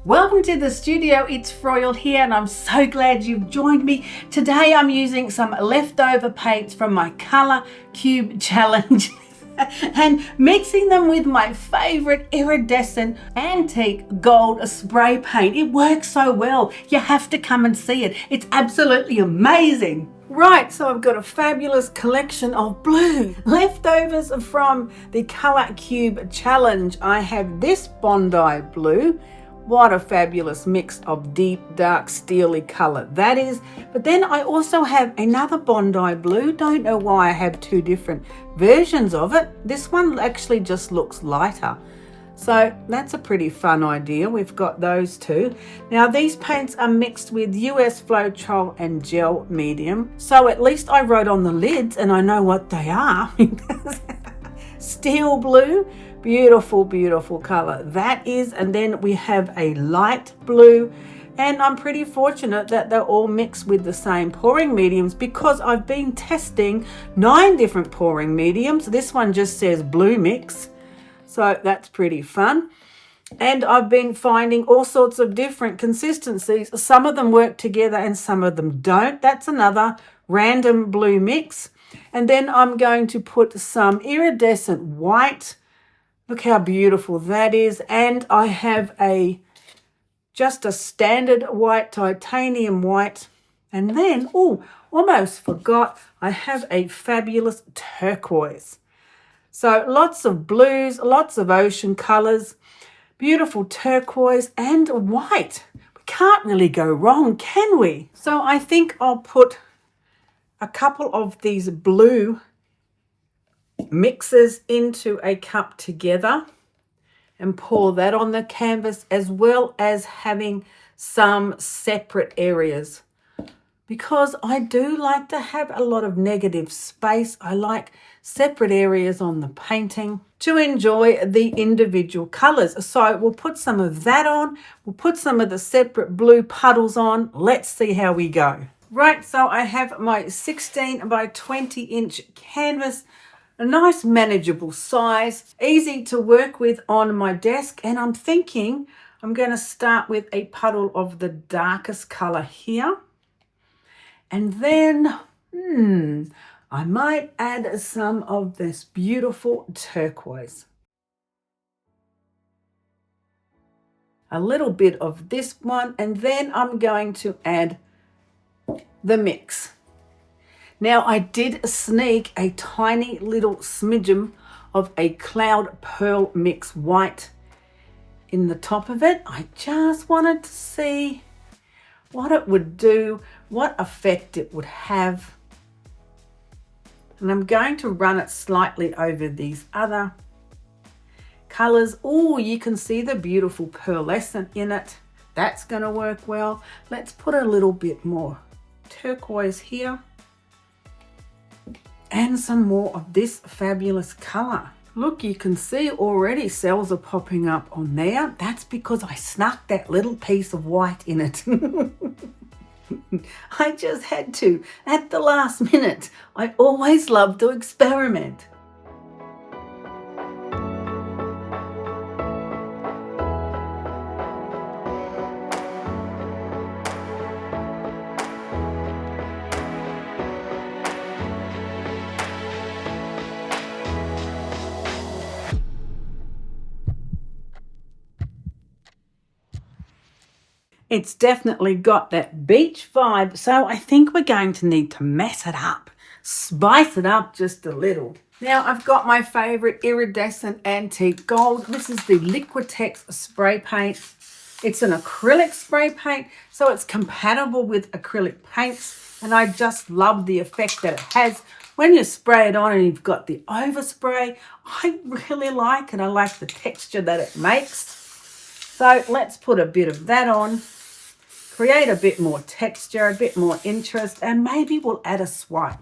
Welcome to the studio, it's Froyle here and I'm so glad you've joined me. Today I'm using some leftover paints from my Colour Cube Challenge and mixing them with my favourite iridescent antique gold spray paint. It works so well, you have to come and see it. It's absolutely amazing. Right, so I've got a fabulous collection of blue leftovers from the Colour Cube Challenge. I have this Bondi blue. What a fabulous mix of deep, dark, steely colour that is. But then I also have another Bondi blue. Don't know why I have two different versions of it. This one actually just looks lighter. So that's a pretty fun idea. We've got those two. Now these paints are mixed with US Floetrol and gel medium. So at least I wrote on the lids and I know what they are. Steel blue. Beautiful, beautiful color that is. And then we have a light blue, and I'm pretty fortunate that they're all mixed with the same pouring mediums because I've been testing 9 different pouring mediums. This one just says blue mix, so that's pretty fun. And I've been finding all sorts of different consistencies. Some of them work together and some of them don't. That's another random blue mix. And then I'm going to put some iridescent white. Look how beautiful that is. And I have just a standard white, titanium white. And then, almost forgot, I have a fabulous turquoise. So lots of blues, lots of ocean colors, beautiful turquoise and white. We can't really go wrong, can we? So I think I'll put a couple of these blue mixes into a cup together and pour that on the canvas, as well as having some separate areas, because I do like to have a lot of negative space. I like separate areas on the painting to enjoy the individual colors. So we'll put some of that on, we'll put some of the separate blue puddles on. Let's see how we go. Right, so I have my 16 by 20 inch canvas. A nice manageable size, easy to work with on my desk. And I'm thinking I'm going to start with a puddle of the darkest color here. And then I might add some of this beautiful turquoise. A little bit of this one, and then I'm going to add the mix. Now I did sneak a tiny little smidgen of a cloud pearl mix white in the top of it. I just wanted to see what it would do, what effect it would have. And I'm going to run it slightly over these other colors. Oh, you can see the beautiful pearlescent in it. That's going to work well. Let's put a little bit more turquoise here. And some more of this fabulous color. Look, you can see already cells are popping up on there. That's because I snuck that little piece of white in it. I just had to at the last minute. I always love to experiment. It's definitely got that beach vibe, so I think we're going to need to mess it up, spice it up just a little. Now I've got my favorite iridescent antique gold. This is the Liquitex spray paint. It's an acrylic spray paint, so it's compatible with acrylic paints, and I just love the effect that it has when you spray it on and you've got the overspray. I really like it. I like the texture that it makes. So let's put a bit of that on. Create a bit more texture, a bit more interest, and maybe we'll add a swipe.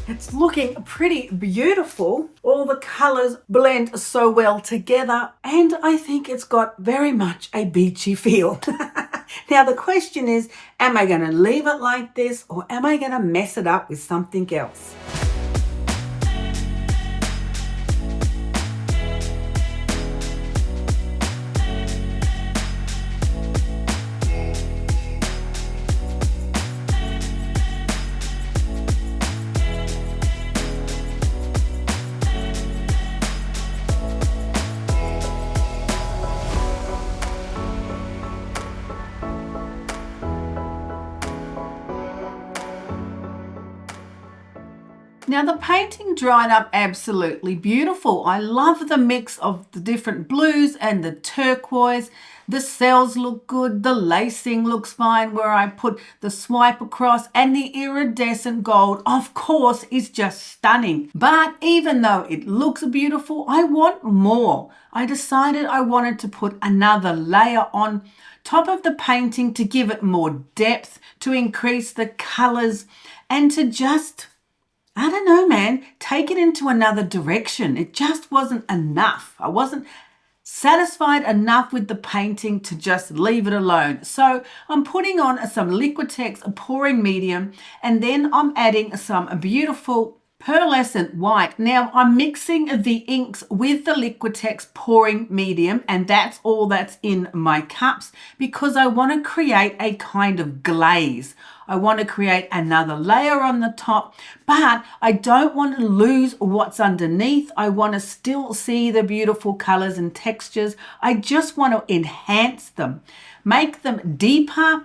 It's looking pretty beautiful. All the colors blend so well together, and I think it's got very much a beachy feel. Now the question is, am I going to leave it like this, or am I going to mess it up with something else? Now the painting dried up absolutely beautiful. I love the mix of the different blues and the turquoise. The cells look good, the lacing looks fine where I put the swipe across, and the iridescent gold, of course, is just stunning. But even though it looks beautiful, I want more. I decided I wanted to put another layer on top of the painting to give it more depth, to increase the colors, and to just, I don't know, man, take it into another direction. It just wasn't enough. I wasn't satisfied enough with the painting to just leave it alone. So I'm putting on some Liquitex Pouring Medium, and then I'm adding some beautiful pearlescent white. Now I'm mixing the inks with the Liquitex Pouring Medium, and that's all that's in my cups, because I want to create a kind of glaze. I want to create another layer on the top, but I don't want to lose what's underneath. I want to still see the beautiful colors and textures. I just want to enhance them, make them deeper,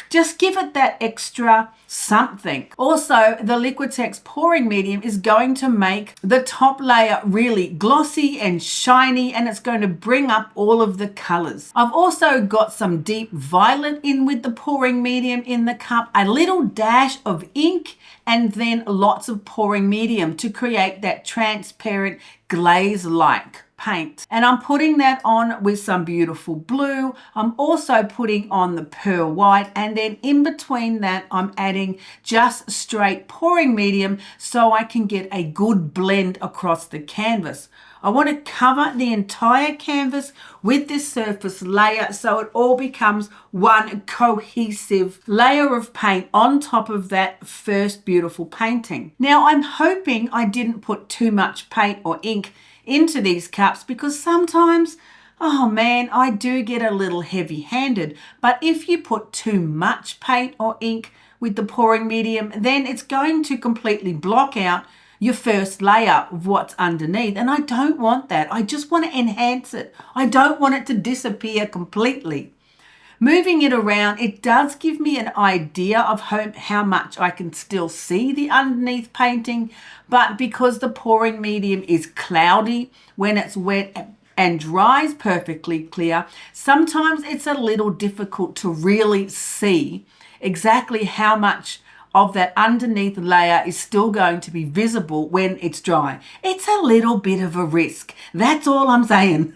just give it that extra something. Also, the Liquitex Pouring Medium is going to make the top layer really glossy and shiny, and it's going to bring up all of the colors. I've also got some deep violet in with the pouring medium in the cup, a little dash of ink, and then lots of pouring medium to create that transparent glaze-like paint. And I'm putting that on with some beautiful blue. I'm also putting on the pearl white, and then in between that I'm adding just straight pouring medium so I can get a good blend across the canvas. I want to cover the entire canvas with this surface layer so it all becomes one cohesive layer of paint on top of that first beautiful painting. Now I'm hoping I didn't put too much paint or ink into these cups, because sometimes, oh man, I do get a little heavy-handed. But if you put too much paint or ink with the pouring medium, then it's going to completely block out your first layer of what's underneath, and I don't want that. I just want to enhance it. I don't want it to disappear completely. Moving it around, it does give me an idea of how much I can still see the underneath painting, but because the pouring medium is cloudy when it's wet and dries perfectly clear, sometimes it's a little difficult to really see exactly how much of that underneath layer is still going to be visible when it's dry. It's a little bit of a risk. That's all I'm saying.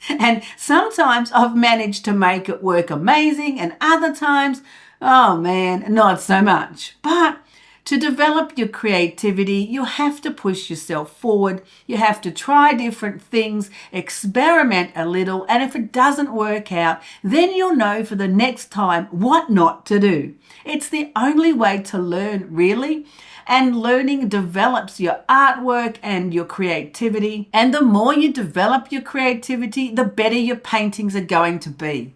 And sometimes I've managed to make it work amazing, and other times, oh man, not so much. But to develop your creativity, you have to push yourself forward. You have to try different things, experiment a little, and if it doesn't work out, then you'll know for the next time what not to do. It's the only way to learn, really. And learning develops your artwork and your creativity. And the more you develop your creativity, the better your paintings are going to be.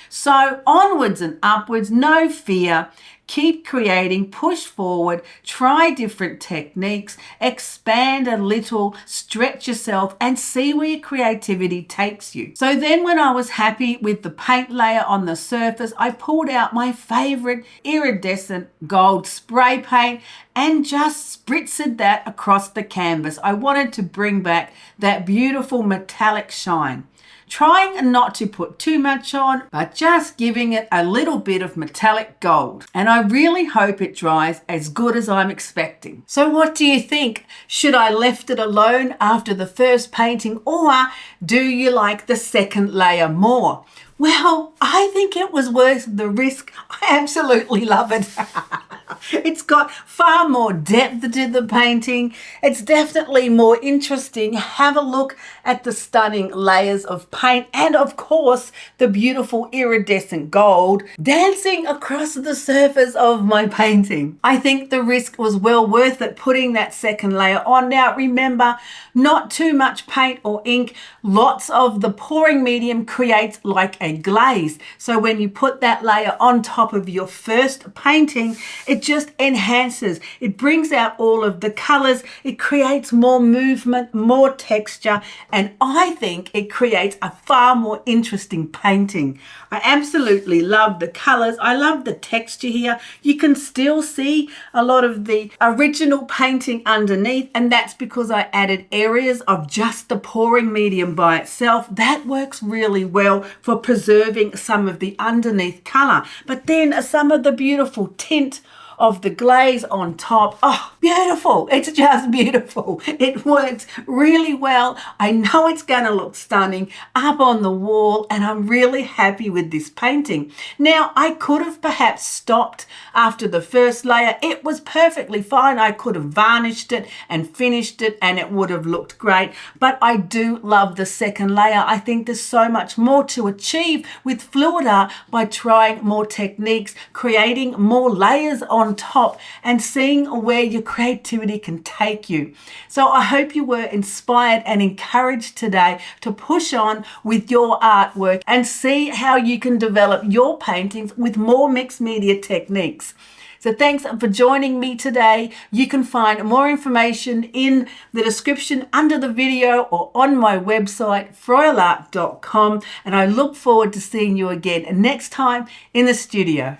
So onwards and upwards, no fear. Keep creating, push forward, try different techniques, expand a little, stretch yourself, and see where your creativity takes you. So then when I was happy with the paint layer on the surface, I pulled out my favorite iridescent gold spray paint and just spritzed that across the canvas. I wanted to bring back that beautiful metallic shine. Trying not to put too much on, but just giving it a little bit of metallic gold. And I really hope it dries as good as I'm expecting. So what do you think? Should I left it alone after the first painting, or do you like the second layer more? Well, I think it was worth the risk. I absolutely love it. It's got far more depth to the painting. It's definitely more interesting. Have a look at the stunning layers of paint and, of course, the beautiful iridescent gold dancing across the surface of my painting. I think the risk was well worth it putting that second layer on. Now, remember, not too much paint or ink. Lots of the pouring medium creates like a glaze. So when you put that layer on top of your first painting, it just enhances. It brings out all of the colors. It creates more movement, more texture, and I think it creates a far more interesting painting. I absolutely love the colors. I love the texture here. You can still see a lot of the original painting underneath, and that's because I added areas of just the pouring medium by itself. That works really well for preserving some of the underneath color. But then some of the beautiful tint of the glaze on top. Oh, beautiful. It's just beautiful. It works really well. I know it's going to look stunning up on the wall, and I'm really happy with this painting. Now, I could have perhaps stopped after the first layer. It was perfectly fine. I could have varnished it and finished it, and it would have looked great. But I do love the second layer. I think there's so much more to achieve with fluid art by trying more techniques, creating more layers on top, and seeing where your creativity can take you. So I hope you were inspired and encouraged today to push on with your artwork and see how you can develop your paintings with more mixed media techniques. So thanks for joining me today. You can find more information in the description under the video or on my website, FroyleArt.com. And I look forward to seeing you again next time in the studio.